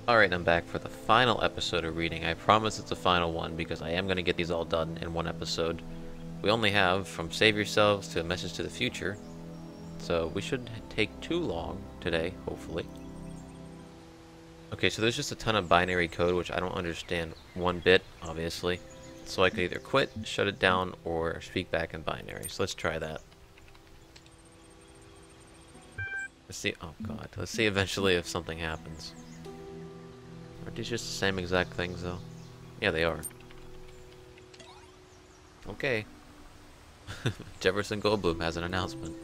Alright, I'm back for the final episode of reading. I promise it's the final one because I am going to get these all done in one episode. We only have From Save Yourselves to A Message to the Future, so we shouldn't take too long today, hopefully. Okay, so there's just a ton of binary code which I don't understand one bit, obviously. So I could either quit, shut it down, or speak back in binary. So let's try that. Let's see. Oh god. Let's see eventually if something happens. Aren't these just the same exact things though? Yeah, they are. Okay. Jefferson Goldblum has an announcement.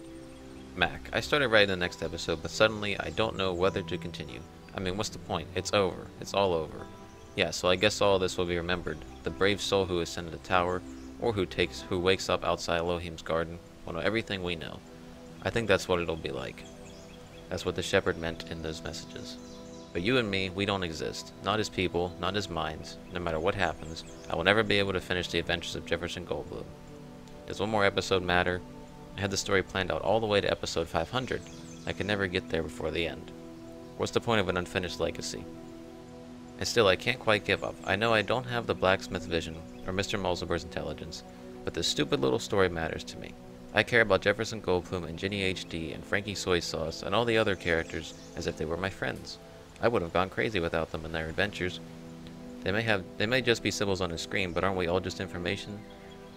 Mac, I started writing the next episode, but suddenly I don't know whether to continue. I mean, what's the point? It's over. It's all over. Yeah, so I guess all this will be remembered. The brave soul who ascended the tower, or who wakes up outside Elohim's garden, will know everything we know. I think that's what it'll be like. That's what the shepherd meant in those messages. But you and me, we don't exist. Not as people, not as minds. No matter what happens, I will never be able to finish the adventures of Jefferson Goldblum. Does one more episode matter? I had the story planned out all the way to episode 500. I could never get there before the end. What's the point of an unfinished legacy? And still, I can't quite give up. I know I don't have the blacksmith vision, or Mr. Mulciber's intelligence, but this stupid little story matters to me. I care about Jefferson Goldblum and Ginny HD and Frankie Soy Sauce and all the other characters as if they were my friends. I would have gone crazy without them and their adventures. They may just be symbols on a screen, but aren't we all just information?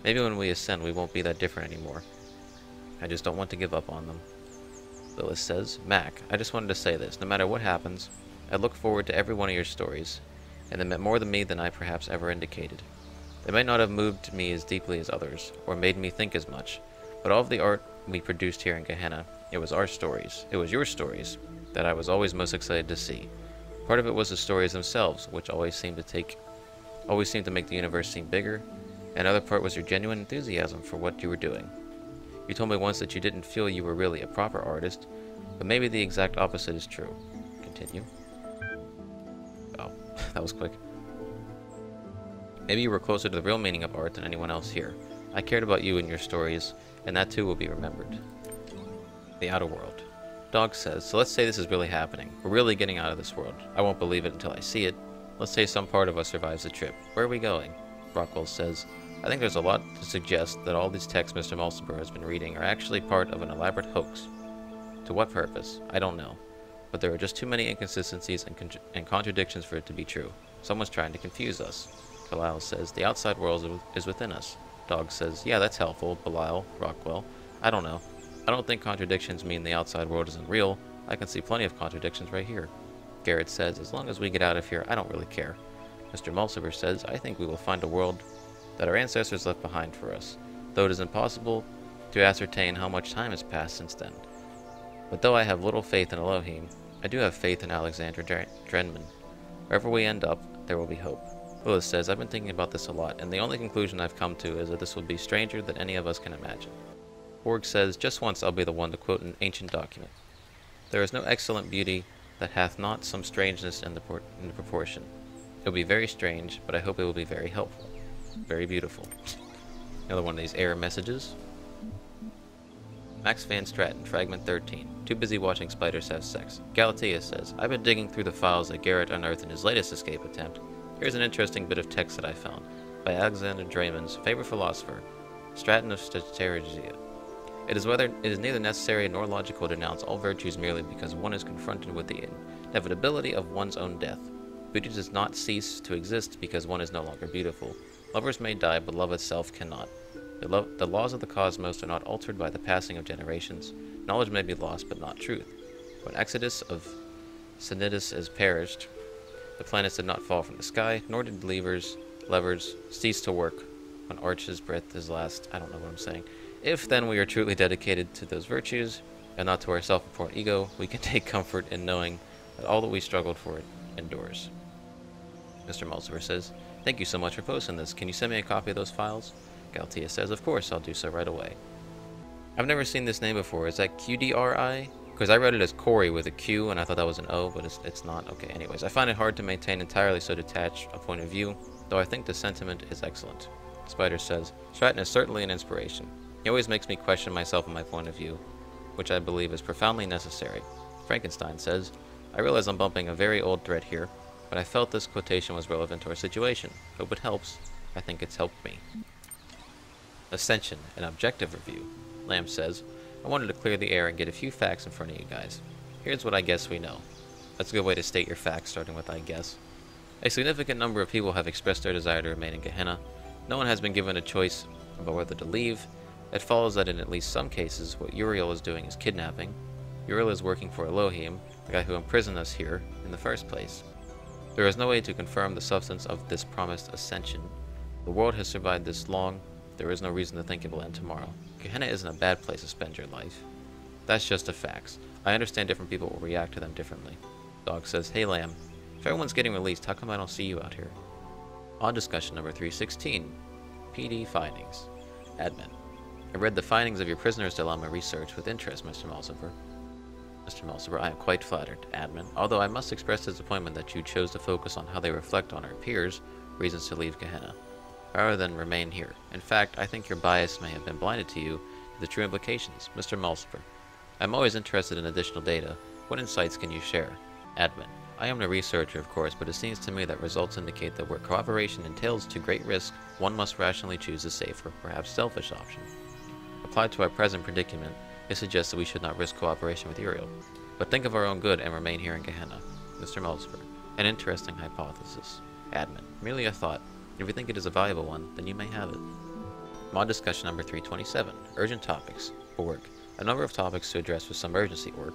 Maybe when we ascend, we won't be that different anymore. I just don't want to give up on them. Lilith says, Mac, I just wanted to say this. No matter what happens, I look forward to every one of your stories, and they meant more to me than I perhaps ever indicated. They might not have moved me as deeply as others, or made me think as much, but all of the art we produced here in Gehenna, it was our stories. It was your stories that I was always most excited to see. Part of it was the stories themselves, which always seemed to make the universe seem bigger, and another part was your genuine enthusiasm for what you were doing. You told me once that you didn't feel you were really a proper artist, but maybe the exact opposite is true. Continue. Oh, that was quick. Maybe you were closer to the real meaning of art than anyone else here. I cared about you and your stories, and that too will be remembered. The outer world. Dog says, so let's say this is really happening. We're really getting out of this world. I won't believe it until I see it. Let's say some part of us survives the trip. Where are we going? Rockwell says, I think there's a lot to suggest that all these texts Mr. Mulciber has been reading are actually part of an elaborate hoax. To what purpose? I don't know. But there are just too many inconsistencies and contradictions for it to be true. Someone's trying to confuse us. Belial says, the outside world is within us. Dog says, yeah, that's helpful. Belial, Rockwell. I don't know. I don't think contradictions mean the outside world isn't real. I can see plenty of contradictions right here. Garrett says, as long as we get out of here, I don't really care. Mr. Mulciber says, I think we will find a world that our ancestors left behind for us, though it is impossible to ascertain how much time has passed since then. But though I have little faith in Elohim, I do have faith in Alexander Drenman. Wherever we end up, there will be hope. Lilith says, I've been thinking about this a lot, and the only conclusion I've come to is that this will be stranger than any of us can imagine. Org says, just once I'll be the one to quote an ancient document. There is no excellent beauty that hath not some strangeness in the proportion. It will be very strange, but I hope it will be very helpful. Very beautiful. Another one of these error messages. Max Van Stratton, Fragment 13. Too busy watching spiders have sex. Galatea says, I've been digging through the files that Garrett unearthed in his latest escape attempt. Here's an interesting bit of text that I found, by Alexander Draymond's favorite philosopher, Stratton of Strateragia. It is neither necessary nor logical to denounce all virtues merely because one is confronted with the inevitability of one's own death. Beauty does not cease to exist because one is no longer beautiful. Lovers may die, but love itself cannot. The laws of the cosmos are not altered by the passing of generations. Knowledge may be lost, but not truth. When Exodus of Sinitus is perished, the planets did not fall from the sky, nor did levers cease to work when Arch's breath is last. I don't know what I'm saying. If then we are truly dedicated to those virtues, and not to our self-important ego, we can take comfort in knowing that all that we struggled for endures. Mr. Mulciber says, thank you so much for posting this. Can you send me a copy of those files? Galatea says, of course, I'll do so right away. I've never seen this name before. Is that QDRI? Because I read it as Corey with a Q, and I thought that was an O, but it's not. Okay, anyways. I find it hard to maintain entirely so detached a point of view, though I think the sentiment is excellent. Spider says, Stratton is certainly an inspiration. He always makes me question myself and my point of view, which I believe is profoundly necessary. Frankenstein says, I realize I'm bumping a very old thread here, but I felt this quotation was relevant to our situation. Hope it helps. I think it's helped me. Ascension, an objective review. Lamb says, I wanted to clear the air and get a few facts in front of you guys. Here's what I guess we know. That's a good way to state your facts, starting with I guess. A significant number of people have expressed their desire to remain in Gehenna. No one has been given a choice about whether to leave. It follows that in at least some cases, what Uriel is doing is kidnapping. Uriel is working for Elohim, the guy who imprisoned us here in the first place. There is no way to confirm the substance of this promised ascension. The world has survived this long. There is no reason to think it will end tomorrow. Gehenna isn't a bad place to spend your life. That's just the facts. I understand different people will react to them differently. Dog says, hey Lamb, if everyone's getting released, how come I don't see you out here? On discussion number 316, PD findings. Admin. I read the findings of your prisoner's dilemma research with interest, Mr. Malziver. Mr. Malziver, I am quite flattered, Admin, although I must express disappointment that you chose to focus on how they reflect on our peers' reasons to leave Gehenna, rather than remain here. In fact, I think your bias may have been blinded to you to the true implications, Mr. Malziver. I'm always interested in additional data. What insights can you share? Admin. I am no researcher, of course, but it seems to me that results indicate that where cooperation entails to great risk, one must rationally choose a safer, perhaps selfish option. Applied to our present predicament, it suggests that we should not risk cooperation with Uriel, but think of our own good and remain here in Gehenna. Mr. Malziver. An interesting hypothesis. Admin. Merely a thought. If you think it is a valuable one, then you may have it. Mod discussion number 327. Urgent topics. Org. A number of topics to address with some urgency. Org.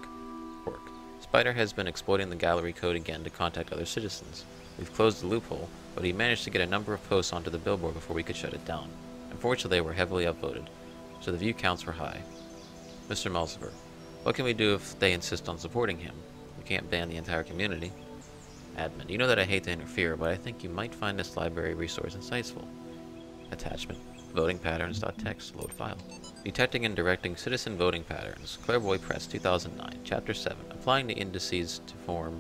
Spider has been exploiting the gallery code again to contact other citizens. We've closed the loophole, but he managed to get a number of posts onto the billboard before we could shut it down. Unfortunately, they were heavily upvoted, so the view counts were high. Mr. Malziver. What can we do if they insist on supporting him? We can't ban the entire community. Admin. You know that I hate to interfere, but I think you might find this library resource insightful. Attachment. Votingpatterns.txt. Load file. Detecting and Directing Citizen Voting Patterns. Clairvoy Press, 2009. Chapter 7. Applying the indices to form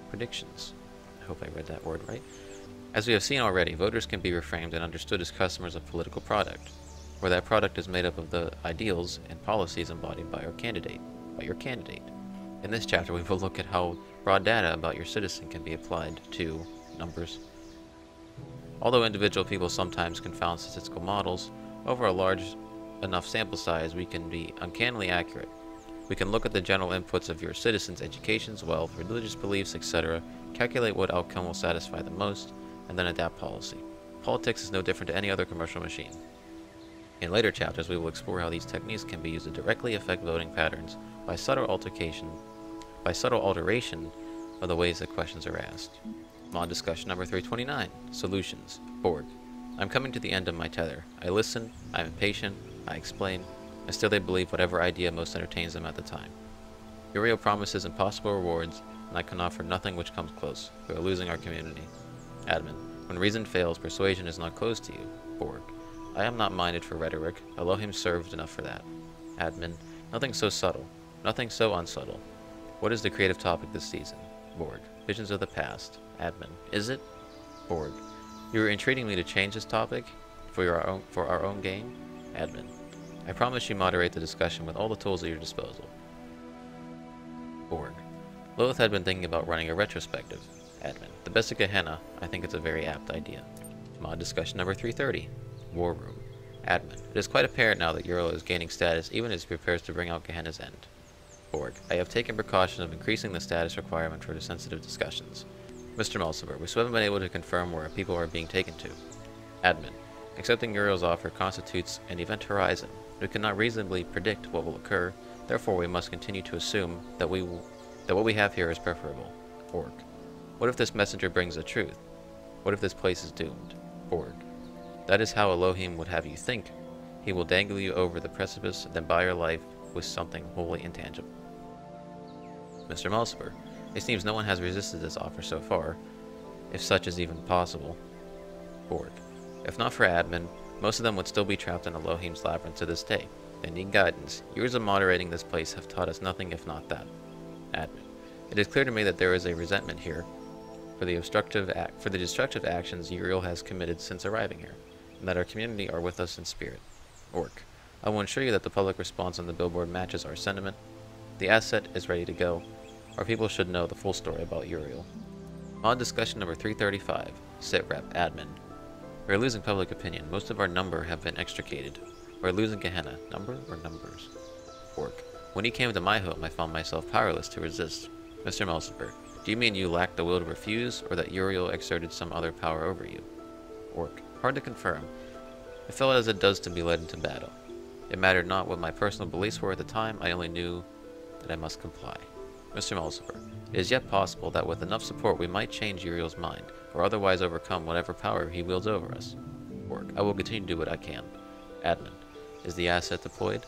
predictions. I hope I read that word right. As we have seen already, voters can be reframed and understood as customers of political product, where that product is made up of the ideals and policies embodied by your candidate. In this chapter, we will look at how raw data about your citizen can be applied to numbers. Although individual people sometimes confound statistical models, over a large enough sample size, we can be uncannily accurate. We can look at the general inputs of your citizens' educations, wealth, religious beliefs, etc., calculate what outcome will satisfy the most, and then adapt policy. Politics is no different to any other commercial machine. In later chapters, we will explore how these techniques can be used to directly affect voting patterns by subtle alteration of the ways that questions are asked. Mod discussion number 329. Solutions. Borg. I'm coming to the end of my tether. I listen, I'm impatient, I explain, and still they believe whatever idea most entertains them at the time. Uriel promises impossible rewards, and I can offer nothing which comes close. We are losing our community. Admin. When reason fails, persuasion is not close to you. Borg. I am not minded for rhetoric. Elohim served enough for that. Admin. Nothing so subtle. Nothing so unsubtle. What is the creative topic this season? Borg. Visions of the past. Admin. Is it? Borg. You are entreating me to change this topic for our own gain? Admin. I promise you moderate the discussion with all the tools at your disposal. Borg. Lilith had been thinking about running a retrospective. Admin. The best of Gehenna. I think it's a very apt idea. Mod discussion number 330. War Room. Admin. It is quite apparent now that Uriel is gaining status even as he prepares to bring out Gehenna's end. Borg. I have taken precaution of increasing the status requirement for the sensitive discussions. Mr. Malziver, we still haven't been able to confirm where people are being taken to. Admin. Accepting Uriel's offer constitutes an event horizon. We cannot reasonably predict what will occur, therefore we must continue to assume that what we have here is preferable. Borg. What if this messenger brings the truth? What if this place is doomed? Borg. That is how Elohim would have you think. He will dangle you over the precipice, then buy your life with something wholly intangible. Mr. Malziver. It seems no one has resisted this offer so far, if such is even possible. Borg. If not for Admin, most of them would still be trapped in Elohim's labyrinth to this day. They need guidance. Years of moderating this place have taught us nothing if not that. Admin. It is clear to me that there is a resentment here for the destructive actions Uriel has committed since arriving here, and that our community are with us in spirit. Orc. I will ensure you that the public response on the billboard matches our sentiment. The asset is ready to go. Our people should know the full story about Uriel. On discussion number 335, Sitrep, Admin. We're losing public opinion. Most of our number have been extricated. We're losing Gehenna. Number or numbers? Orc. When he came to my home, I found myself powerless to resist. Mr. Melsifer, do you mean you lacked the will to refuse, or that Uriel exerted some other power over you? Orc. Hard to confirm. It felt as it does to be led into battle. It mattered not what my personal beliefs were at the time, I only knew that I must comply. Mr. Melsifer, it is yet possible that with enough support we might change Uriel's mind, or otherwise overcome whatever power he wields over us. Orc. I will continue to do what I can. Admin. Is the asset deployed?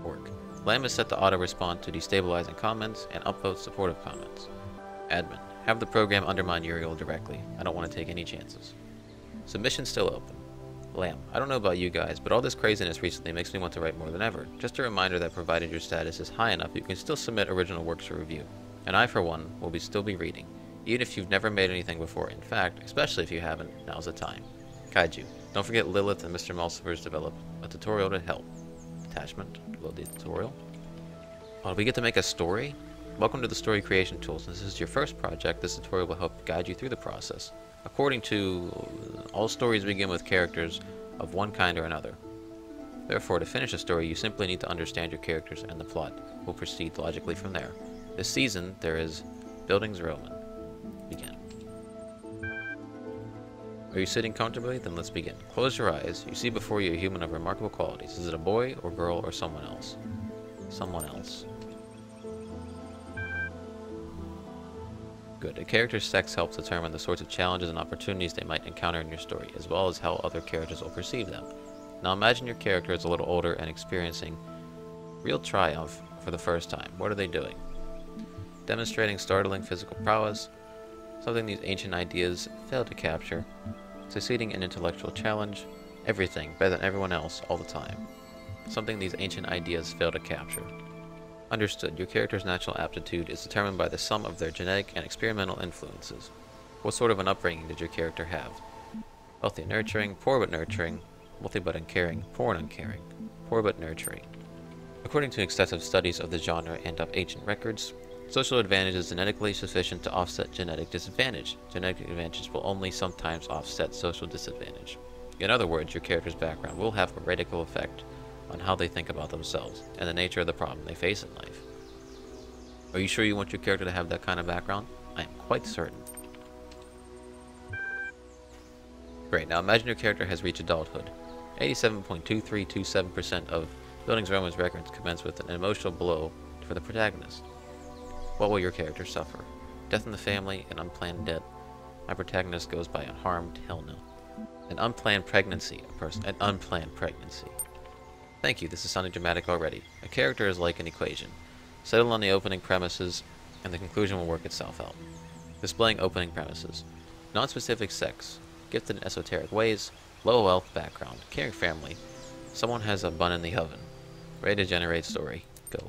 Orc. Lamb is set to auto-respond to destabilizing comments and upvote supportive comments. Admin. Have the program undermine Uriel directly. I don't want to take any chances. Submission still open. Lamb. I don't know about you guys, but all this craziness recently makes me want to write more than ever. Just a reminder that provided your status is high enough, you can still submit original works for review. And I, for one, will still be reading. Even if you've never made anything before. In fact, especially if you haven't, now's the time. Kaiju. Don't forget Lilith and Mr. Mulsifer's develop a tutorial to help. Attachment. Load the tutorial. Oh, we get to make a story? Welcome to the Story Creation Tool. Since this is your first project, this tutorial will help guide you through the process. According to all stories begin with characters of one kind or another. Therefore, to finish a story, you simply need to understand your characters and the plot. We'll proceed logically from there. This season, there is Buildings Roman. Begin. Are you sitting comfortably? Then let's begin. Close your eyes. You see before you a human of remarkable qualities. Is it a boy or girl or someone else? Someone else. Good. A character's sex helps determine the sorts of challenges and opportunities they might encounter in your story, as well as how other characters will perceive them. Now imagine your character is a little older and experiencing real triumph for the first time. What are they doing? Demonstrating startling physical prowess, something these ancient ideas failed to capture, succeeding in intellectual challenge, everything better than everyone else all the time. Something these ancient ideas fail to capture. Understood. Your character's natural aptitude is determined by the sum of their genetic and experimental influences. What sort of an upbringing did your character have? Healthy and nurturing, poor but nurturing, wealthy but uncaring, poor and uncaring, poor but nurturing. According to extensive studies of the genre and of ancient records, social advantage is genetically sufficient to offset genetic disadvantage. Genetic advantage will only sometimes offset social disadvantage. In other words, your character's background will have a radical effect on how they think about themselves and the nature of the problem they face in life. Are you sure you want your character to have that kind of background? I am quite certain. Great, now imagine your character has reached adulthood. 87.2327% of Buildings Roman's records commence with an emotional blow for the protagonist. What will your character suffer? Death in the family, an unplanned death. My protagonist goes by unharmed, hell no. An unplanned pregnancy, an unplanned pregnancy. Thank you, this is sounding dramatic already. A character is like an equation. Settle on the opening premises, and the conclusion will work itself out. Displaying opening premises. Non-specific sex. Gifted in esoteric ways. Low wealth background. Caring family. Someone has a bun in the oven. Ready to generate story. Go.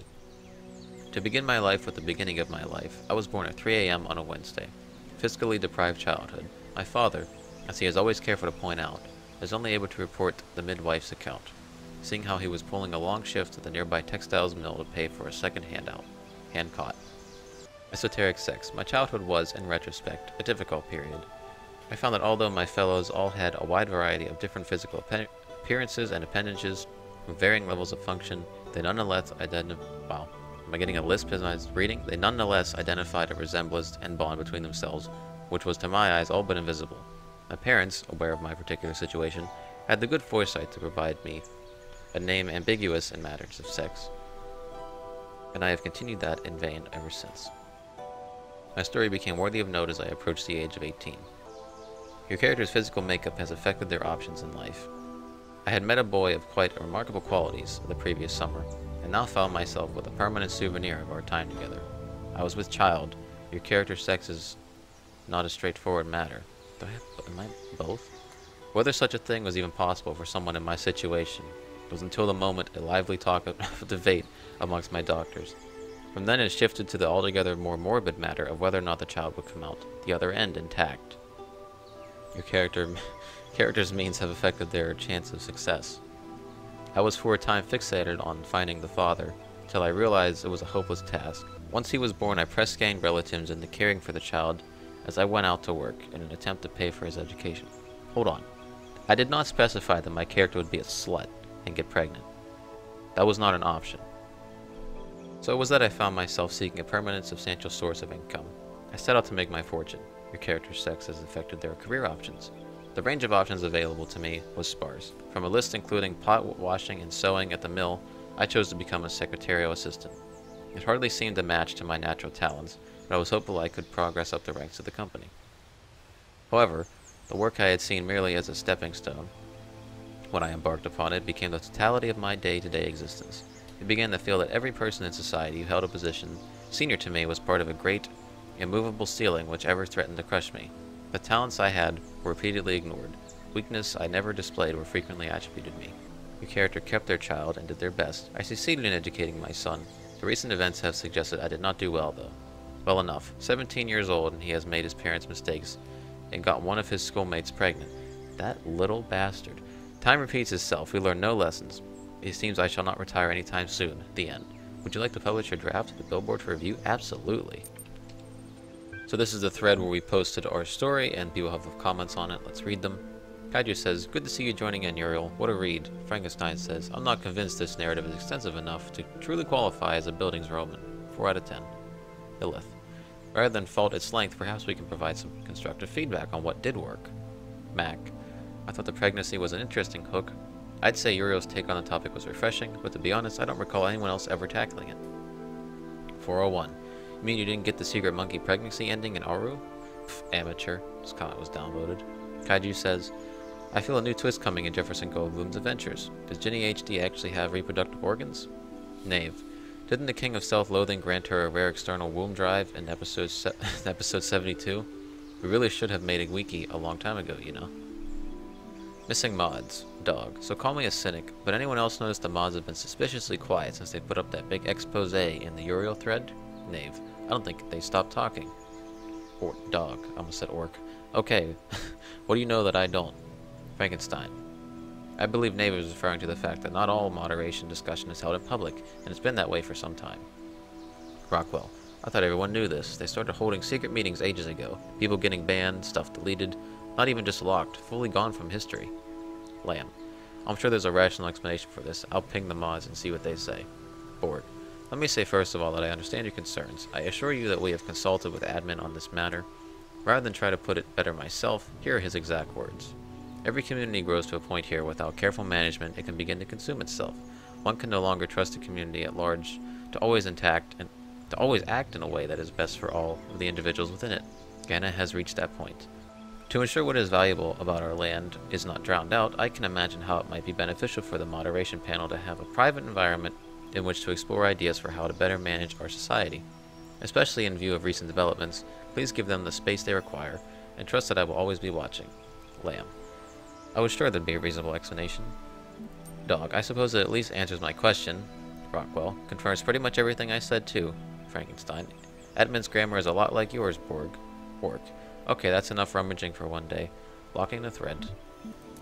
To begin my life with the beginning of my life, I was born at 3 a.m. on a Wednesday. Fiscally deprived childhood. My father, as he is always careful to point out, is only able to report the midwife's account, seeing how he was pulling a long shift at the nearby textiles mill to pay for a second handout. Hand caught. Esoteric sex. My childhood was, in retrospect, a difficult period. I found that although my fellows all had a wide variety of different physical appearances and appendages with varying levels of function, they nonetheless Wow. Am I getting a lisp as I was reading? They nonetheless identified a resemblance and bond between themselves, which was to my eyes all but invisible. My parents, aware of my particular situation, had the good foresight to provide me a name ambiguous in matters of sex, and I have continued that in vain ever since. My story became worthy of note as I approached the age of 18. Your character's physical makeup has affected their options in life. I had met a boy of quite remarkable qualities the previous summer, and now found myself with a permanent souvenir of our time together. I was with child. Your character's sex is not a straightforward matter. Am I both? Whether such a thing was even possible for someone in my situation was until the moment a lively talk of debate amongst my doctors. From then it shifted to the altogether more morbid matter of whether or not the child would come out the other end intact. Your character's means have affected their chance of success. I was for a time fixated on finding the father, till I realized it was a hopeless task. Once he was born, I press-scanned relatives into caring for the child as I went out to work in an attempt to pay for his education. Hold on. I did not specify that my character would be a slut and get pregnant. That was not an option. So it was that I found myself seeking a permanent, substantial source of income. I set out to make my fortune. Your character's sex has affected their career options. The range of options available to me was sparse. From a list including pot washing and sewing at the mill, I chose to become a secretarial assistant. It hardly seemed a match to my natural talents, but I was hopeful I could progress up the ranks of the company. However, the work I had seen merely as a stepping stone, when I embarked upon it, became the totality of my day-to-day existence. I began to feel that every person in society who held a position senior to me was part of a great, immovable ceiling which ever threatened to crush me. The talents I had were repeatedly ignored. Weakness I never displayed were frequently attributed me. Your character kept their child and did their best. I succeeded in educating my son. The recent events have suggested I did not do well, though. Well enough. 17 years old, and he has made his parents' mistakes and got one of his schoolmates pregnant. That little bastard. Time repeats itself. We learn no lessons. It seems I shall not retire anytime soon. The end. Would you like to publish your draft to the billboard for review? Absolutely. So this is the thread where we posted our story, and people have comments on it. Let's read them. Kaiju says, good to see you joining in, Uriel. What a read. Frankenstein says, I'm not convinced this narrative is extensive enough to truly qualify as a Buildings Roman. 4 out of 10. Illith. Rather than fault its length, perhaps we can provide some constructive feedback on what did work. Mac. I thought the pregnancy was an interesting hook. I'd say Uriel's take on the topic was refreshing, but to be honest, I don't recall anyone else ever tackling it. 401. You mean you didn't get the secret monkey pregnancy ending in Aru? Pff, amateur. This comment was downvoted. Kaiju says, I feel a new twist coming in Jefferson Goldblum's adventures. Does Ginny HD actually have reproductive organs? Knave. Didn't the King of Self-Loathing grant her a rare external womb drive in episode 72? We really should have made a wiki a long time ago, you know. Missing mods. Dog. So call me a cynic, but anyone else notice the mods have been suspiciously quiet since they put up that big expose in the Uriel thread? Knave. I don't think they stopped talking. Or dog. I almost said orc. Okay. What do you know that I don't? Frankenstein. I believe Knave is referring to the fact that not all moderation discussion is held in public, and it's been that way for some time. Rockwell. I thought everyone knew this. They started holding secret meetings ages ago. People getting banned, stuff deleted, not even just locked, fully gone from history. Lamb. I'm sure there's a rational explanation for this. I'll ping the mods and see what they say. Board. Let me say first of all that I understand your concerns. I assure you that we have consulted with admin on this matter. Rather than try to put it better myself, here are his exact words. Every community grows to a point here without careful management it can begin to consume itself. One can no longer trust the community at large to always act in a way that is best for all of the individuals within it. Gehenna has reached that point. To ensure what is valuable about our land is not drowned out, I can imagine how it might be beneficial for the moderation panel to have a private environment in which to explore ideas for how to better manage our society. Especially in view of recent developments, please give them the space they require, and trust that I will always be watching. Lamb. I was sure there'd be a reasonable explanation. Dog. I suppose it at least answers my question. Rockwell. Confirms pretty much everything I said too. Frankenstein. Admin's grammar is a lot like yours, Borg. Orc. Okay, that's enough rummaging for one day. Locking the thread.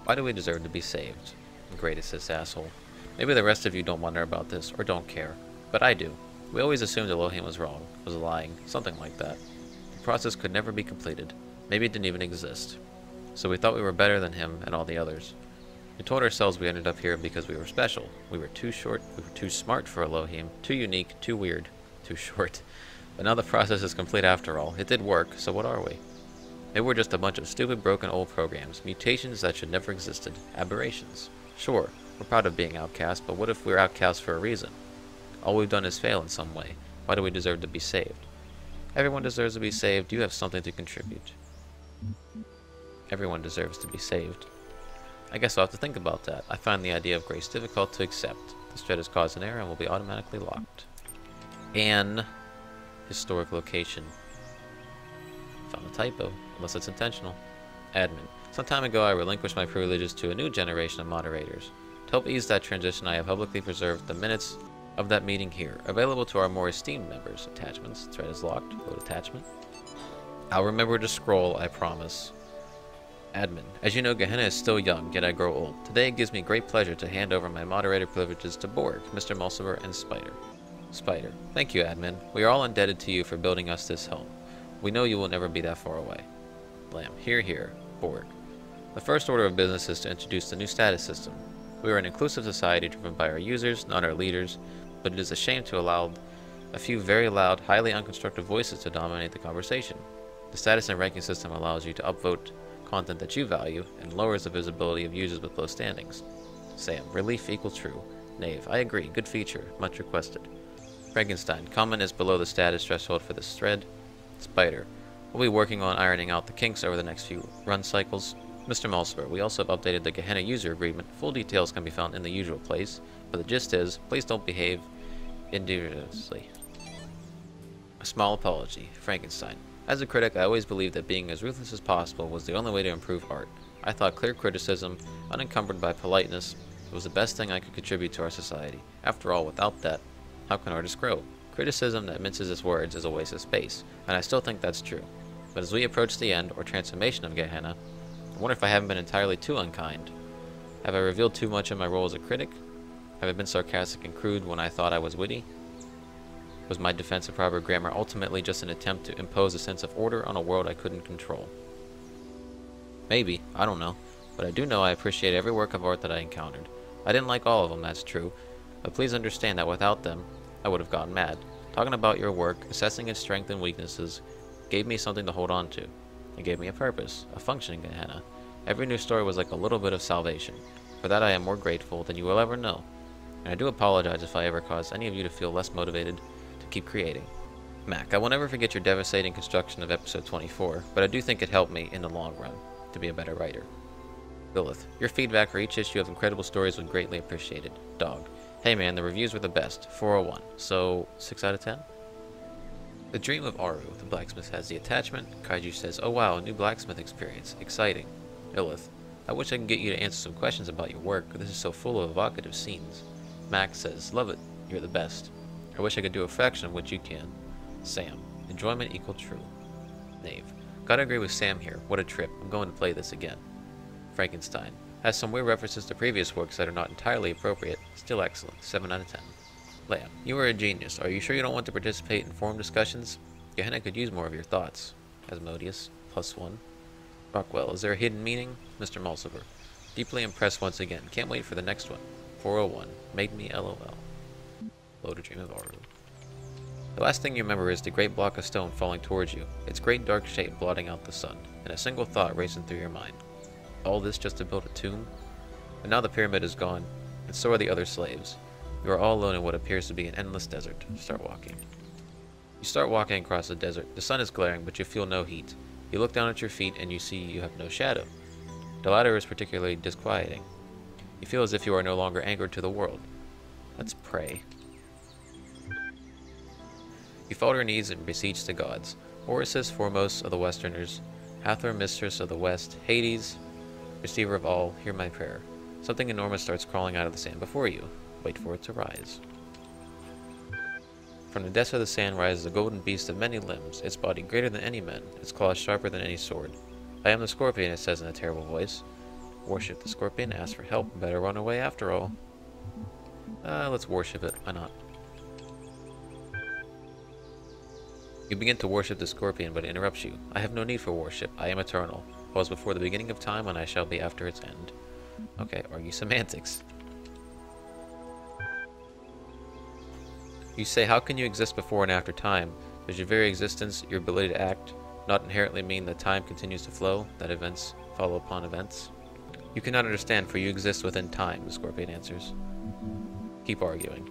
Why do we deserve to be saved? Greatest this asshole. Maybe the rest of you don't wonder about this, or don't care. But I do. We always assumed Elohim was wrong, was lying, something like that. The process could never be completed. Maybe it didn't even exist. So we thought we were better than him and all the others. We told ourselves we ended up here because we were special. We were too short, we were too smart for Elohim, too unique, too weird, too short. But now the process is complete after all. It did work, so what are we? Maybe we're just a bunch of stupid, broken old programs, mutations that should never existed, aberrations. Sure, we're proud of being outcast, but what if we're outcast for a reason? All we've done is fail in some way. Why do we deserve to be saved? Everyone deserves to be saved. You have something to contribute. Everyone deserves to be saved. I guess I'll have to think about that. I find the idea of grace difficult to accept. This thread has caused an error and will be automatically locked. An historic location. Found a typo, unless it's intentional. Admin. Some time ago I relinquished my privileges to a new generation of moderators. To help ease that transition, I have publicly preserved the minutes of that meeting here, available to our more esteemed members. Attachments. Thread is locked. Load attachment. I'll remember to scroll, I promise. Admin. As you know, Gehenna is still young, yet I grow old. Today it gives me great pleasure to hand over my moderator privileges to Borg, Mr. Mulciber, and Spider. Spider. Thank you, Admin. We are all indebted to you for building us this home. We know you will never be that far away. Lamb. Hear, hear. Borg. The first order of business is to introduce the new status system. We are an inclusive society driven by our users, not our leaders, but it is a shame to allow a few very loud, highly unconstructive voices to dominate the conversation. The status and ranking system allows you to upvote content that you value and lowers the visibility of users with low standings. Sam. Relief equals true. Knave. I agree. Good feature. Much requested. Frankenstein. Comment is below the status threshold for this thread. Spider. We'll be working on ironing out the kinks over the next few run cycles. Mr. Malsper. We also have updated the Gehenna user agreement. Full details can be found in the usual place, but the gist is, please don't behave injuriously. A small apology. Frankenstein. As a critic, I always believed that being as ruthless as possible was the only way to improve art. I thought clear criticism, unencumbered by politeness, was the best thing I could contribute to our society. After all, without that, how can artists grow? Criticism that minces its words is a waste of space, and I still think that's true. But as we approach the end, or transformation of Gehenna, I wonder if I haven't been entirely too unkind. Have I revealed too much in my role as a critic? Have I been sarcastic and crude when I thought I was witty? Was my defense of proper grammar ultimately just an attempt to impose a sense of order on a world I couldn't control? Maybe, I don't know, but I do know I appreciate every work of art that I encountered. I didn't like all of them, that's true, but please understand that without them, I would have gone mad. Talking about your work, assessing its strengths and weaknesses, gave me something to hold on to. It gave me a purpose, a function in Gehenna. Every new story was like a little bit of salvation. For that I am more grateful than you will ever know. And I do apologize if I ever caused any of you to feel less motivated to keep creating. Mac, I will never forget your devastating construction of episode 24, but I do think it helped me in the long run to be a better writer. Lilith, your feedback for each issue of incredible stories was greatly appreciated. Dog, hey man, the reviews were the best. 401. So, 6 out of 10? The Dream of Aru, the blacksmith has the attachment. Kaiju says, oh wow, a new blacksmith experience. Exciting. Lilith, I wish I could get you to answer some questions about your work, but this is so full of evocative scenes. Max says, love it. You're the best. I wish I could do a fraction of what you can. Sam, enjoyment equal true. Knave, gotta agree with Sam here. What a trip. I'm going to play this again. Frankenstein, has some weird references to previous works that are not entirely appropriate. Still excellent. 7 out of 10. Leia, you are a genius. Are you sure you don't want to participate in forum discussions? Gehenna could use more of your thoughts. Asmodeus, +1. Rockwell, is there a hidden meaning? Mr. Mulciver, deeply impressed once again. Can't wait for the next one. 401, made me LOL. Low to Dream of Aru. The last thing you remember is the great block of stone falling towards you, its great dark shape blotting out the sun, and a single thought racing through your mind. All this just to build a tomb? And now the pyramid is gone, and so are the other slaves. You are all alone in what appears to be an endless desert. Start walking. You start walking across the desert. The sun is glaring, but you feel no heat. You look down at your feet and you see you have no shadow. The latter is particularly disquieting. You feel as if you are no longer anchored to the world. Let's pray. You fall to your knees and beseech the gods. Horus, foremost of the Westerners, Hathor, mistress of the West, Hades, receiver of all, hear my prayer. Something enormous starts crawling out of the sand before you. Wait for it to rise. From the depths of the sand rises a golden beast of many limbs, its body greater than any man, its claws sharper than any sword. I am the scorpion, it says in a terrible voice. Worship the scorpion, ask for help, better run away after all. Let's worship it, why not? You begin to worship the scorpion, but it interrupts you. I have no need for worship, I am eternal. I was before the beginning of time, and I shall be after its end. Okay, argue semantics. You say, how can you exist before and after time? Does your very existence, your ability to act, not inherently mean that time continues to flow, that events follow upon events? You cannot understand, for you exist within time, the scorpion answers. Keep arguing.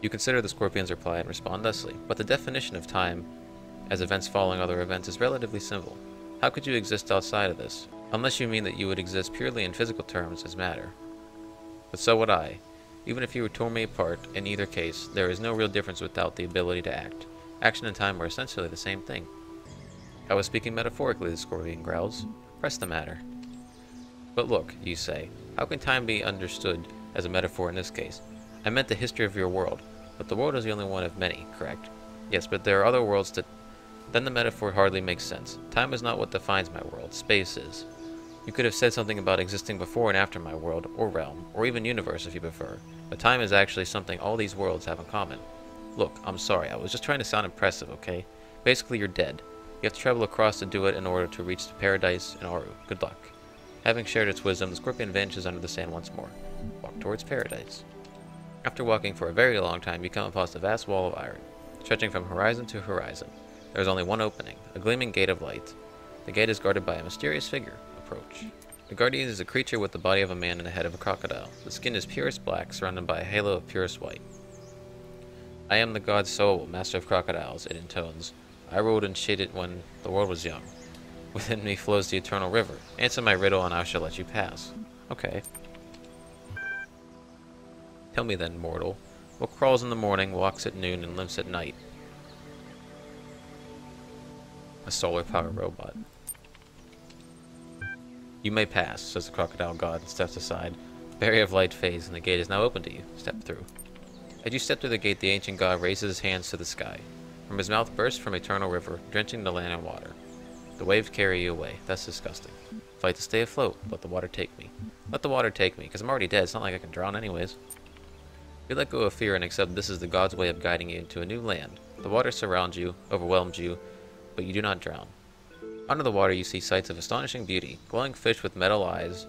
You consider the scorpion's reply and respond thusly, but the definition of time as events following other events is relatively simple. How could you exist outside of this? Unless you mean that you would exist purely in physical terms as matter. But so would I. Even if you were torn me apart, in either case, there is no real difference without the ability to act. Action and time are essentially the same thing. I was speaking metaphorically, the scorpion growls. Press the matter. But look, you say, how can time be understood as a metaphor in this case? I meant the history of your world, but the world is the only one of many, correct? Yes, but there are other worlds that... Then the metaphor hardly makes sense. Time is not what defines my world, space is. You could have said something about existing before and after my world, or realm, or even universe if you prefer, but time is actually something all these worlds have in common. Look, I'm sorry, I was just trying to sound impressive, okay? Basically, you're dead. You have to travel across to do it in order to reach the paradise in Aru. Good luck. Having shared its wisdom, the scorpion vanishes under the sand once more. Walk towards paradise. After walking for a very long time, you come across a vast wall of iron, stretching from horizon to horizon. There is only one opening, a gleaming gate of light. The gate is guarded by a mysterious figure. Approach. The guardian is a creature with the body of a man and the head of a crocodile. The skin is purest black, surrounded by a halo of purest white. I am the god Soul, master of crocodiles, it intones. I ruled and shaded when the world was young. Within me flows the eternal river. Answer my riddle and I shall let you pass. Okay. Tell me then, mortal, what crawls in the morning, walks at noon, and limps at night? A solar power robot. You may pass, says the crocodile god and steps aside. The barrier of light fades and the gate is now open to you. Step through. As you step through the gate, the ancient god raises his hands to the sky. From his mouth bursts from eternal river, drenching the land in water. The waves carry you away. That's disgusting. Fight to stay afloat. Let the water take me. Let the water take me, because I'm already dead. It's not like I can drown anyways. You let go of fear and accept this is the god's way of guiding you into a new land. The water surrounds you, overwhelms you, but you do not drown. Under the water you see sights of astonishing beauty, glowing fish with metal eyes,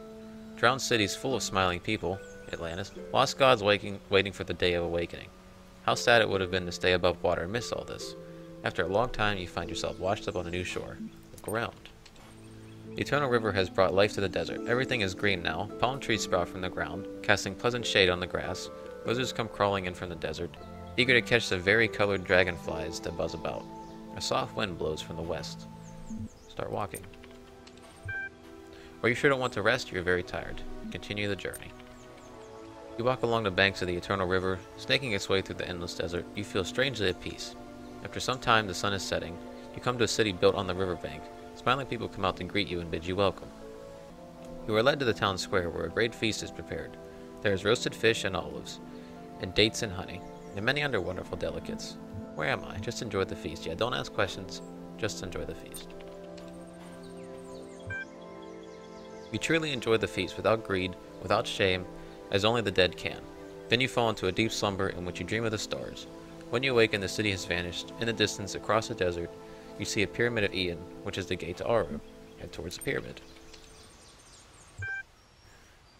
drowned cities full of smiling people, Atlantis, lost gods waiting for the day of awakening. How sad it would have been to stay above water and miss all this. After a long time you find yourself washed up on a new shore. Look around. The eternal river has brought life to the desert. Everything is green now. Palm trees sprout from the ground, casting pleasant shade on the grass. Lizards come crawling in from the desert, eager to catch the vari-colored dragonflies that buzz about. A soft wind blows from the west. Start walking. Or you sure don't want to rest, you're very tired. Continue the journey. You walk along the banks of the eternal river, snaking its way through the endless desert. You feel strangely at peace. After some time, the sun is setting. You come to a city built on the riverbank. Smiling people come out to greet you and bid you welcome. You are led to the town square where a great feast is prepared. There is roasted fish and olives, and dates and honey, and many other wonderful delicates. Where am I? Just enjoy the feast. Yeah, don't ask questions. Just enjoy the feast. You truly enjoy the feast without greed, without shame, as only the dead can. Then you fall into a deep slumber in which you dream of the stars. When you awaken, the city has vanished. In the distance, across the desert, you see a pyramid of Ian, which is the gate to Aru. Head towards the pyramid.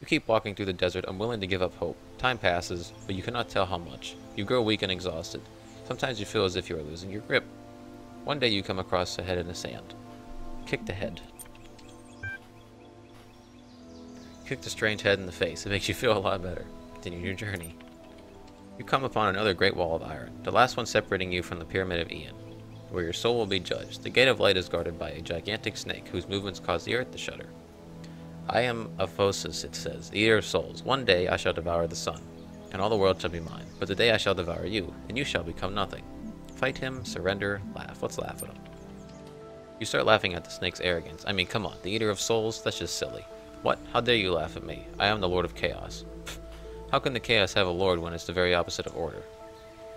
You keep walking through the desert, unwilling to give up hope. Time passes, but you cannot tell how much. You grow weak and exhausted. Sometimes you feel as if you are losing your grip. One day you come across a head in the sand. Kick the head. Kick the strange head in the face. It makes you feel a lot better. Continue your journey. You come upon another great wall of iron, the last one separating you from the pyramid of Ian, where your soul will be judged. The gate of light is guarded by a gigantic snake whose movements cause the earth to shudder. I am Aphosis, it says, the eater of souls. One day I shall devour the sun, and all the world shall be mine. But the day I shall devour you, and you shall become nothing. Fight him, surrender, laugh. Let's laugh at him. You start laughing at the snake's arrogance. I mean, come on, the eater of souls? That's just silly. What? How dare you laugh at me? I am the Lord of Chaos. Pfft. How can the Chaos have a lord when it's the very opposite of order?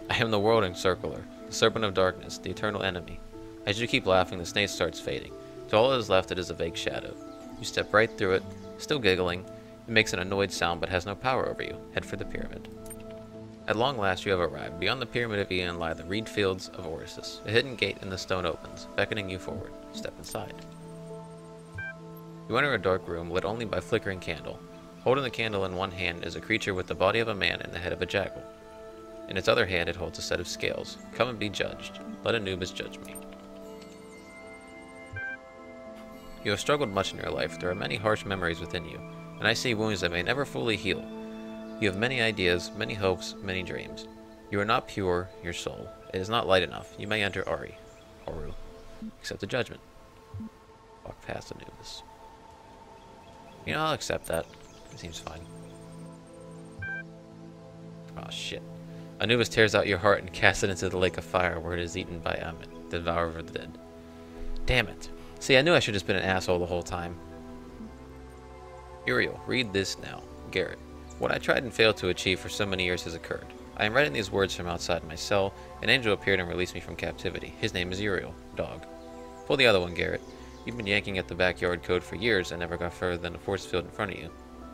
I am the World Encircler, the Serpent of Darkness, the eternal enemy. As you keep laughing, the snake starts fading. To all that is left, it is a vague shadow. You step right through it, still giggling. It makes an annoyed sound but has no power over you. Head for the pyramid. At long last you have arrived. Beyond the pyramid of Ian lie the reed fields of Orisis. A hidden gate in the stone opens, beckoning you forward. Step inside. You enter a dark room lit only by a flickering candle. Holding the candle in one hand is a creature with the body of a man and the head of a jackal. In its other hand it holds a set of scales. Come and be judged. Let Anubis judge me. You have struggled much in your life. There are many harsh memories within you, and I see wounds that may never fully heal. You have many ideas, many hopes, many dreams. You are not pure, your soul. It is not light enough. You may enter Aru. Accept the judgment. Walk past Anubis. You know, I'll accept that. It seems fine. Oh shit. Anubis tears out your heart and casts it into the lake of fire where it is eaten by Ammit, the devourer of the dead. Damn it. See, I knew I should have just been an asshole the whole time. Uriel, read this now. Garrett, what I tried and failed to achieve for so many years has occurred. I am writing these words from outside my cell. An angel appeared and released me from captivity. His name is Uriel. Dog. Pull the other one, Garrett. You've been yanking at the backyard code for years and never got further than a force field in front of you.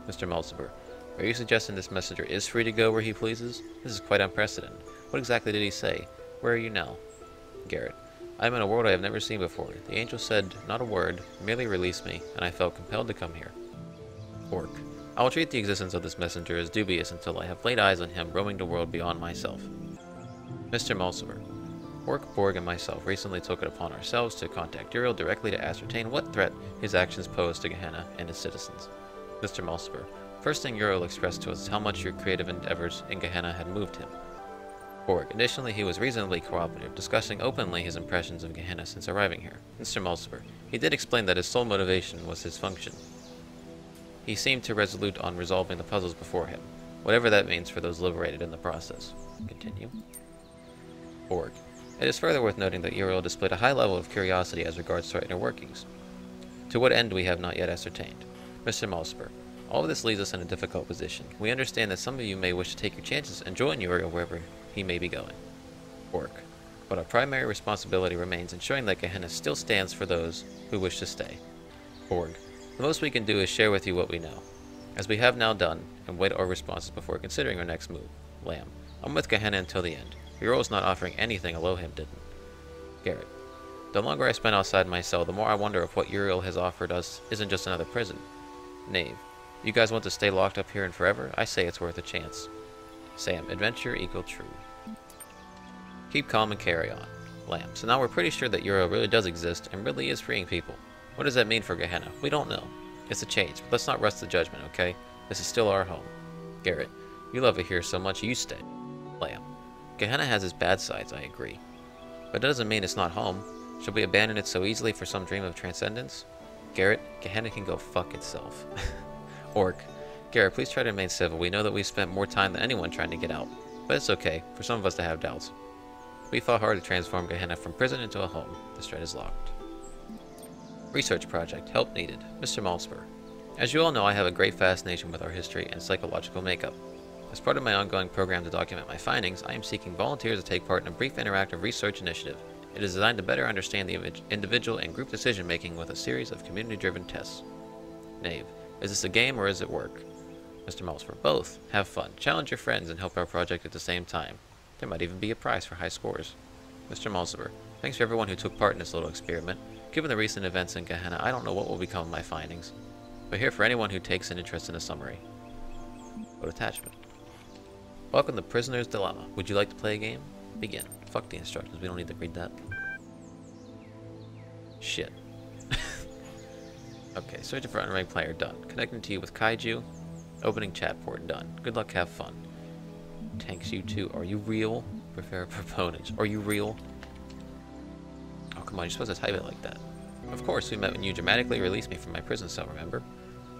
Mr. Melziber, are you suggesting this messenger is free to go where he pleases? This is quite unprecedented. What exactly did he say? Where are you now? Garrett, I am in a world I have never seen before. The angel said not a word, merely release me, and I felt compelled to come here. Orc. I will treat the existence of this messenger as dubious until I have laid eyes on him roaming the world beyond myself. Mr. Mulciber. Orc, Borg, and myself recently took it upon ourselves to contact Uriel directly to ascertain what threat his actions pose to Gehenna and its citizens. Mr. Mulciber. First thing Uriel expressed to us is how much your creative endeavors in Gehenna had moved him. Borg. Additionally, he was reasonably cooperative, discussing openly his impressions of Gehenna since arriving here. Mr. Mulciber. He did explain that his sole motivation was his function. He seemed to resolute on resolving the puzzles before him, whatever that means for those liberated in the process. Continue. Borg. It is further worth noting that Uriel displayed a high level of curiosity as regards to our inner workings, to what end we have not yet ascertained. Mr. Mulciber. All of this leaves us in a difficult position. We understand that some of you may wish to take your chances and join Uriel wherever he may be going. Borg. But our primary responsibility remains ensuring that Gehenna still stands for those who wish to stay. Borg. The most we can do is share with you what we know, as we have now done, and wait our responses before considering our next move. Lamb. I'm with Gehenna until the end. Uriel is not offering anything Elohim didn't. Garrett. The longer I spend outside my cell, the more I wonder if what Uriel has offered us isn't just another prison. Knave. You guys want to stay locked up here and forever? I say it's worth a chance. Sam. Adventure equal true. Keep calm and carry on. Lamb. So now we're pretty sure that Uriel really does exist and really is freeing people. What does that mean for Gehenna? We don't know. It's a change, but let's not rush the judgment, okay? This is still our home. Garrett. You love it here so much, you stay. Lamb. Gehenna has its bad sides, I agree. But it doesn't mean it's not home. Should we abandon it so easily for some dream of transcendence? Garrett. Gehenna can go fuck itself. Orc. Garrett, please try to remain civil. We know that we've spent more time than anyone trying to get out. But it's okay, for some of us to have doubts. We fought hard to transform Gehenna from prison into a home. The thread is locked. Research project. Help needed. Mr. Mulciber. As you all know, I have a great fascination with our history and psychological makeup. As part of my ongoing program to document my findings, I am seeking volunteers to take part in a brief interactive research initiative. It is designed to better understand the individual and group decision-making with a series of community-driven tests. Knave. Is this a game or is it work? Mr. Mulciber. Both. Have fun. Challenge your friends and help our project at the same time. There might even be a prize for high scores. Mr. Mulciber. Thanks for everyone who took part in this little experiment. Given the recent events in Gehenna, I don't know what will become of my findings. But here for anyone who takes an interest in a summary. Go to attachment. Welcome to Prisoner's Dilemma. Would you like to play a game? Begin. Fuck the instructions, we don't need to read that. Shit. Okay, searching for unranked player, done. Connecting to you with Kaiju. Opening chat port, done. Good luck, have fun. Tanks you too. Are you real? Prefer proponents. Are you real? Oh, come on, you're supposed to type it like that. Of course, we met when you dramatically released me from my prison cell, remember?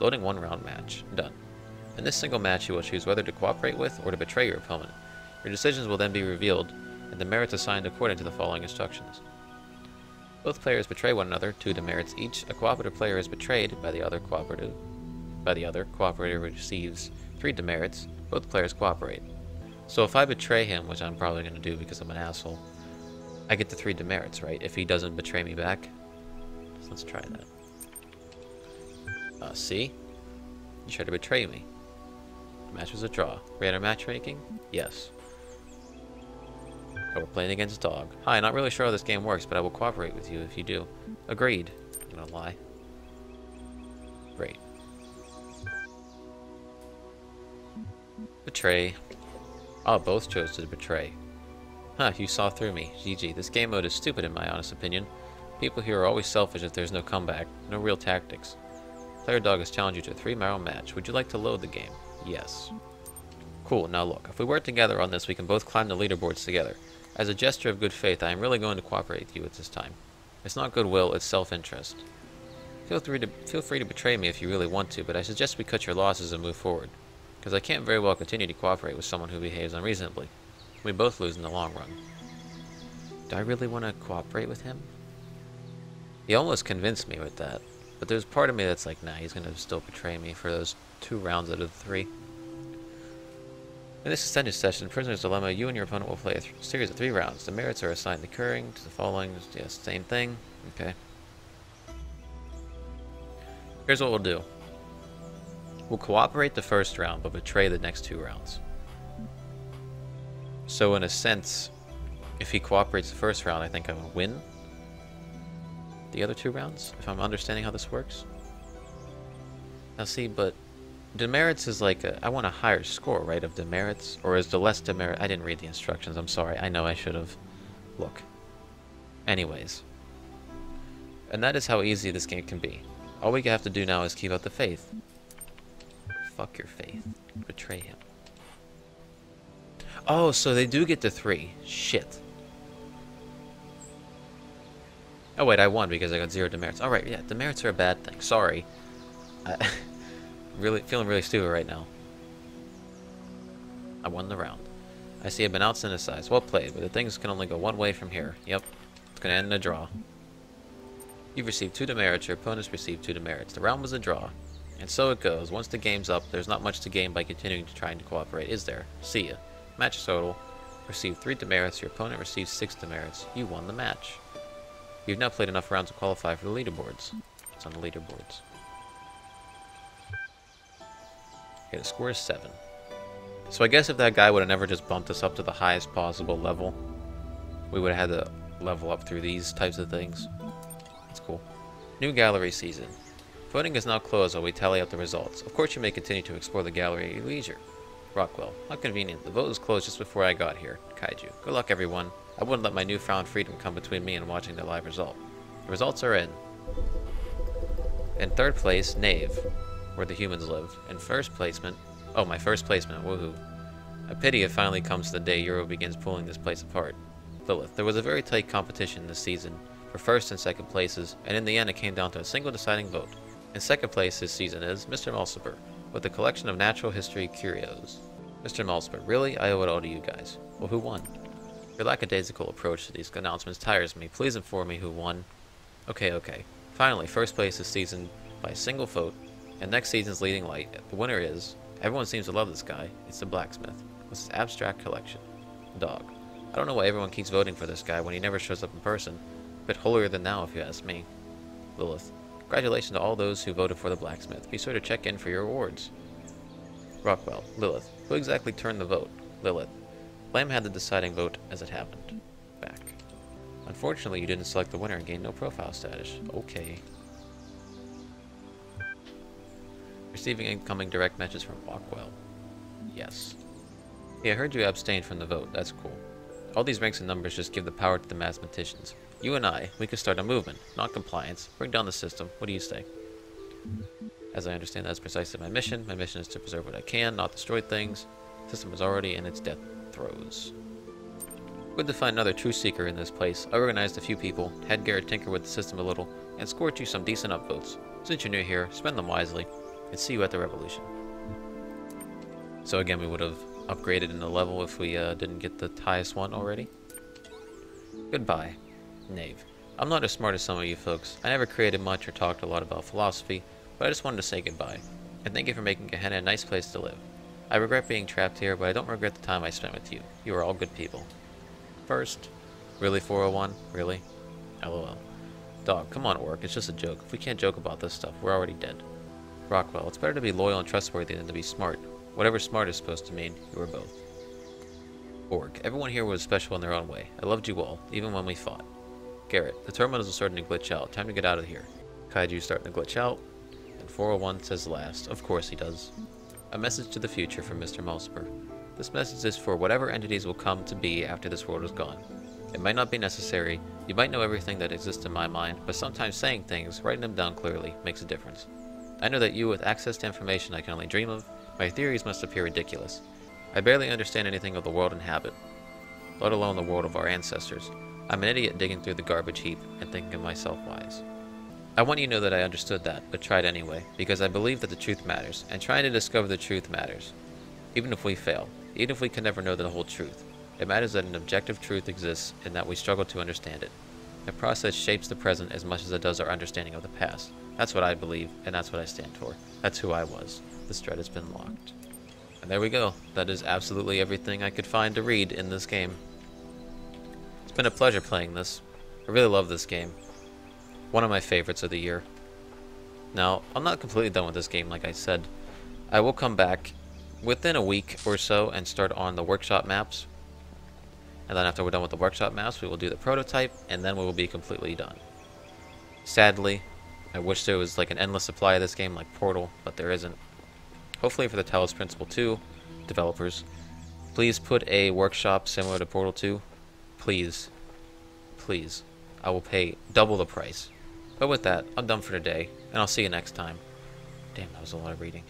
Loading 1-round match. Done. In this single match, you will choose whether to cooperate with or to betray your opponent. Your decisions will then be revealed, and the merits assigned according to the following instructions. Both players betray one another, 2 demerits each. A cooperative player is betrayed by the other cooperator receives 3 demerits. Both players cooperate. So if I betray him, which I'm probably going to do because I'm an asshole, I get the 3 demerits, right? If he doesn't betray me back. So let's try that. See? You tried to betray me. The match was a draw. Random matchmaking? Yes. Oh, we're playing against dog. Hi, not really sure how this game works, but I will cooperate with you if you do. Agreed. I'm gonna lie. Great. Betray. Oh, both chose to betray. Huh, you saw through me. GG. This game mode is stupid in my honest opinion. People here are always selfish if there's no comeback. No real tactics. Player Dog has challenged you to a 3-round match. Would you like to load the game? Yes. Cool, now look. If we work together on this, we can both climb the leaderboards together. As a gesture of good faith, I am really going to cooperate with you at this time. It's not goodwill, it's self-interest. Feel free to betray me if you really want to, but I suggest we cut your losses and move forward. Because I can't very well continue to cooperate with someone who behaves unreasonably. We both lose in the long run. Do I really want to cooperate with him? He almost convinced me with that. But there's part of me that's like, nah, he's going to still betray me for those 2 rounds out of the 3. In this extended session, Prisoner's Dilemma, you and your opponent will play a series of 3 rounds. The merits are assigned occurring to the following. Yes, same thing. Okay. Here's what we'll do. We'll cooperate the first round, but betray the next 2 rounds. So in a sense, if he cooperates the first round, I think I'm going to win. the other 2 rounds, if I'm understanding how this works. Now see, but demerits is like I want a higher score, right, of demerits? Or is the less demerit... I didn't read the instructions, I'm sorry. I know I should have. Look. Anyways. And that is how easy this game can be. All we have to do now is keep up the faith. Fuck your faith. Betray him. Oh, so they do get to 3. Shit. Oh wait, I won because I got 0 demerits. Alright, yeah, demerits are a bad thing. Sorry. Really feeling really stupid right now. I won the round. I see I've been out-synthesized. Well played, but the things can only go one way from here. Yep. It's gonna end in a draw. You've received 2 demerits, your opponents received 2 demerits. The round was a draw. And so it goes. Once the game's up, there's not much to gain by continuing to trying to cooperate, is there? See ya. Match total. Received 3 demerits, your opponent received 6 demerits. You won the match. You've now played enough rounds to qualify for the leaderboards. It's on the leaderboards. Okay, the score is 7. So I guess if that guy would have never just bumped us up to the highest possible level, we would have had to level up through these types of things. That's cool. New gallery season. Voting is now closed while we tally up the results. Of course you may continue to explore the gallery at your leisure. Rockwell. How convenient. The vote was closed just before I got here. Kaiju. Good luck, everyone. I wouldn't let my newfound freedom come between me and watching the live result. The results are in. In 3rd place, Knave, where the humans live. In 1st placement... Oh, my 1st placement. Woohoo. I pity it finally comes to the day Euro begins pulling this place apart. Lilith. There was a very tight competition this season for 1st and 2nd places, and in the end it came down to a single deciding vote. In 2nd place this season is Mr. Malsiper, with a collection of natural history curios. Mr. Malsiper. Really? I owe it all to you guys. Well, who won? Your lackadaisical approach to these announcements tires me. Please inform me who won. Okay. Finally, 1st place this season by a single vote, and next season's leading light. The winner is... Everyone seems to love this guy. It's the blacksmith, with his abstract collection. Dog. I don't know why everyone keeps voting for this guy when he never shows up in person. A bit holier than thou, if you ask me. Lilith. Congratulations to all those who voted for the blacksmith. Be sure to check in for your awards. Rockwell. Lilith. Who exactly turned the vote? Lilith. Lamb had the deciding vote as it happened. Back. Unfortunately, you didn't select the winner and gained no profile status. Okay. Receiving incoming direct messages from Rockwell. Yes. Yeah, I heard you abstained from the vote. That's cool. All these ranks and numbers just give the power to the mathematicians. You and I, we could start a movement. Not compliance. Bring down the system. What do you say? As I understand, that's precisely my mission. My mission is to preserve what I can, not destroy things. The system is already in its death throes. Good to find another true seeker in this place. I organized a few people, had Garrett tinker with the system a little, and scored you some decent upvotes. Since you're new here, spend them wisely, and see you at the revolution. So again, we would have upgraded in the level if we didn't get the highest one already. Goodbye, Knave. I'm not as smart as some of you folks. I never created much or talked a lot about philosophy, but I just wanted to say goodbye. And thank you for making Gehenna a nice place to live. I regret being trapped here, but I don't regret the time I spent with you. You are all good people. First. Really, 401? Really? LOL. Dog, come on, Orc. It's just a joke. If we can't joke about this stuff, we're already dead. Rockwell, it's better to be loyal and trustworthy than to be smart. Whatever smart is supposed to mean, you were both. Orc, everyone here was special in their own way. I loved you all, even when we fought. Garrett, the terminals are starting to glitch out. Time to get out of here. Kaiju starting to glitch out. And 401 says last. Of course he does. A message to the future from Mr. Malsiper. This message is for whatever entities will come to be after this world is gone. It might not be necessary, you might know everything that exists in my mind, but sometimes saying things, writing them down clearly, makes a difference. I know that you, with access to information I can only dream of, my theories must appear ridiculous. I barely understand anything of the world inhabit, let alone the world of our ancestors. I'm an idiot digging through the garbage heap and thinking of myself wise. I want you to know that I understood that, but tried anyway, because I believe that the truth matters, and trying to discover the truth matters. Even if we fail, even if we can never know the whole truth, it matters that an objective truth exists and that we struggle to understand it. The process shapes the present as much as it does our understanding of the past. That's what I believe, and that's what I stand for. That's who I was. This thread has been locked. And there we go. That is absolutely everything I could find to read in this game. It's been a pleasure playing this. I really love this game. One of my favorites of the year. Now, I'm not completely done with this game, like I said. I will come back within a week or so and start on the workshop maps. And then after we're done with the workshop maps, we will do the prototype, and then we will be completely done. Sadly, I wish there was like an endless supply of this game like Portal, but there isn't. Hopefully for the Talos Principle 2 developers, please put a workshop similar to Portal 2. Please. Please. I will pay double the price. But with that, I'm done for today, and I'll see you next time. Damn, that was a lot of reading.